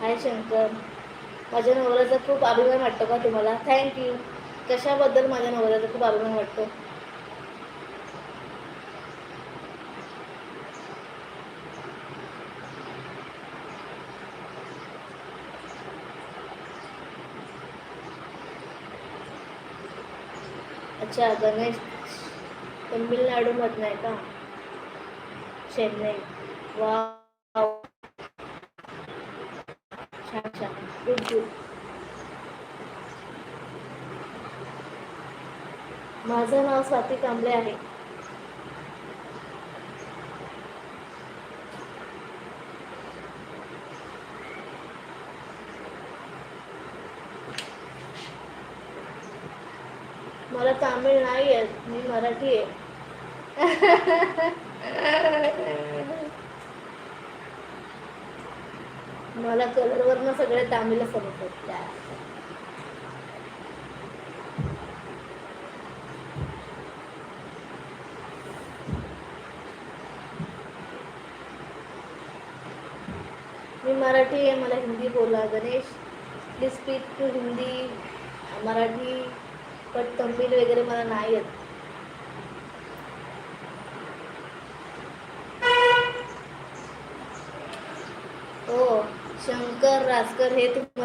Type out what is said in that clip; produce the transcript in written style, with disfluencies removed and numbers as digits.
हाय शंकर. माझ्या नवऱ्याचा खूप अभिमान वाटतो का तुम्हाला? थँक्यू. कशाबद्दल माझ्या नवऱ्याचा खूप अभिमान वाटतो? अच्छा, गणेश तमिळनाडूमधनं आहे का? चेन्नई. वा, छान छान. Good good. माझं नाव स्वाती कांबळे आहे. मला तामिळ नाही येत, मी मराठी आहे. मला कलरवरनं सगळे तामिळ समजतात. मी मराठी आहे, मला हिंदी बोला Ganesh. Please speak to Hindi, Marathi, but Tamil वगैरे मला नाही येत. हो, शंकर राजकर हे तुम्हाला